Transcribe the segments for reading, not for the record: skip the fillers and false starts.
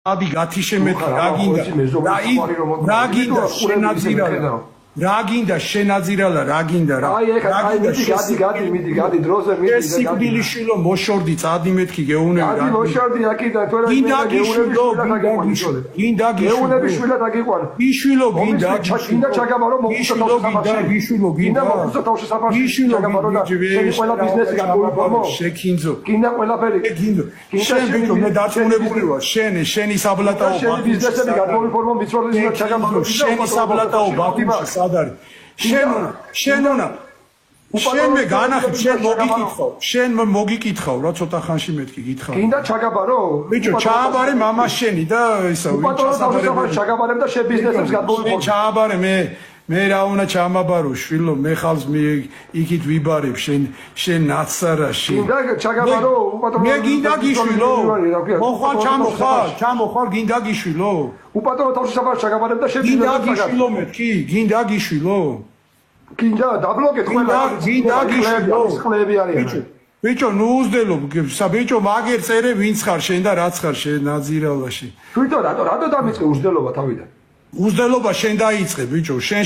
Adi gatișemeti, raginda, șenazirala, raginda, șenazirala, raginda, gadi, droze, Sikbilișilo, moșordiț, adi metki, geune, adi moșordi, akida, ginda gishilo, შენ მე განახი შენ მოგიკითხავ შენ მოგიკითხავ რა ცოტა ხანში მეთქი გითხავ გინდა ჩაგაბარო ბიჭო ჩააბარე მამას შენი და ისა უპატრონო ჩაგაბარებ და შენ ბიზნესებს გადმოვიყო ჩააბარე მე რა უნდა ჩამაბარო შვილო მე ხალს მე იქით ვიბარებ შენ ნაცარაში გინდა ჩაგაბარო უპატრონო მე გინდა გიშვილო მოხვალ ჩამოხვალ გინდა გიშვილო უპატრონო თავში საბარ ჩაგაბარებ და შენ გინდა გიშვილო მეთქი გინდა გიშვილო გინდა დაბლოკეთ ყველა გინდა გიშვილო ხლები არიან ბიჭო ნუ უზდელო ბიჭო მაგერ წერე ვინც ხარ შენ და რაც ხარ შენ ნაძირავაში თვითონ რატო დამიწყე უზდელობა თავიდან უზდელობა შენ დაიწყე ბიჭო შენ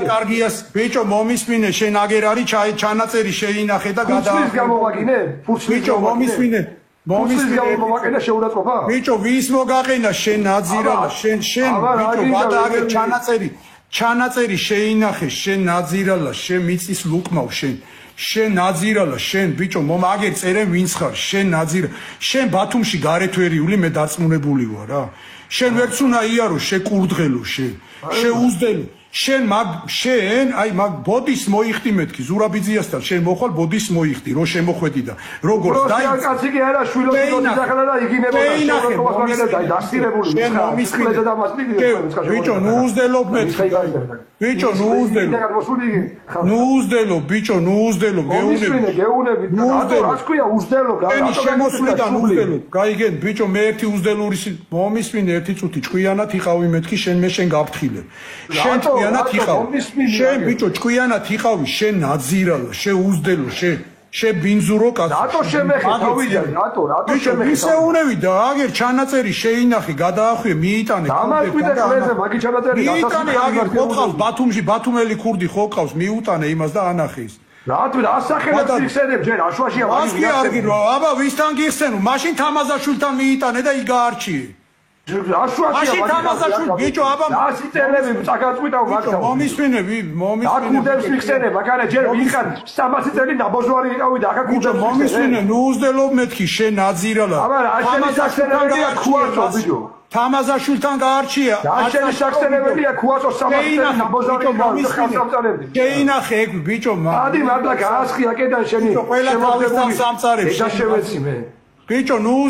კარგია ბიჭო მომისმინე შენ აგერ არის ჩანაწერი შეინახე და გადაახე გამოვაგინე ბიჭო მომისმინე მომისმინე შეურაცხყოფა ბიჭო ვის მოგაყენა შენ ნაძირავა შენ ბიჭო გადააგერ ჩანაწერი შეინახე შენ ნაძირალა შენ მიწის ლუკმავ შენ ნაძირალა შენ ბიჭო მომაგერ წერე ვინც ხარ შენ ნაძირა შენ ბათუმში გარეთვერიული მე დაწმუნებული ვარ რა შენ ვერც უნდა იარო შეკურდღელო შენ უზდელო შენ აი მაგ ბოდის მოიხდი მეთქი ზურაბიძიასთან შენ მოხვალ ბოდის მოიხდი რო შემოხვედი და როგორ დაი კაცი კი არა შვილო დახლა და იგინებოდა დასტირებული ბიჭო ნუ უზდელო მეთქი ბიჭო ნუ უზდელო ბიჭო ნუ უზდელო გეუნები რას ქვია უზდელო გენი შემოსვლიდან უზდელო გაიგენ ბიჭო მე ერთი უზდელური მომისმინე ერთი წუთი ჭკვიანად იყავი მეთქი შენ გავფრთხილებ შენ ჭკვიანად იყავი შენ ბიჭო ჭკვიანად იყავი შენ ნაძირალა შენ უზდელო შენ ბინზურო კაცო რატო შემეხე რატო შემეხე ისე უნევიდა აგერ ჩანაწერი შეინახე გადაახვიე მიიტანე დამაკვიდე ხლეზე მაგი ჩანაწერი მიიტანე აგერ ხოყავს ბათუმში ბათუმელი ქურდი ხოყავს მიუტანე იმას და ანახე ის რატო ასახელებს იხსენებ ჯერ აშვაშია მასკი არგირო აბა ვისთან გიხსენო მაშინ თამაზაშვილთან მიიტანე და იგაარჩიე აშვაშია თამაზაშვილ ბიჭო აბა ასიტელები წაგაწყვიტავ მაგას მომისმინე აკუდებს მიხსენებ მაგარა ჯერ ვიხარ 300 წელი დაბოჟვარი იყავი და აკუდებს მომისმინე ნუ უზდელობ მეთქი შენ ნაძირალა აბა თამაზაშვილებია ქუაცო ბიჭო თამაზაშვილთან გაარჩია აშენი შახსენებელია ქუაცო 300 წელი დაბოჟვარი იყავი შეინახე ეგ ბიჭო ადი მართლა გაასხი აკედან შენი ყველა თავისთან სამწარებს ეხა შევეცი მე ბიჭო ნუ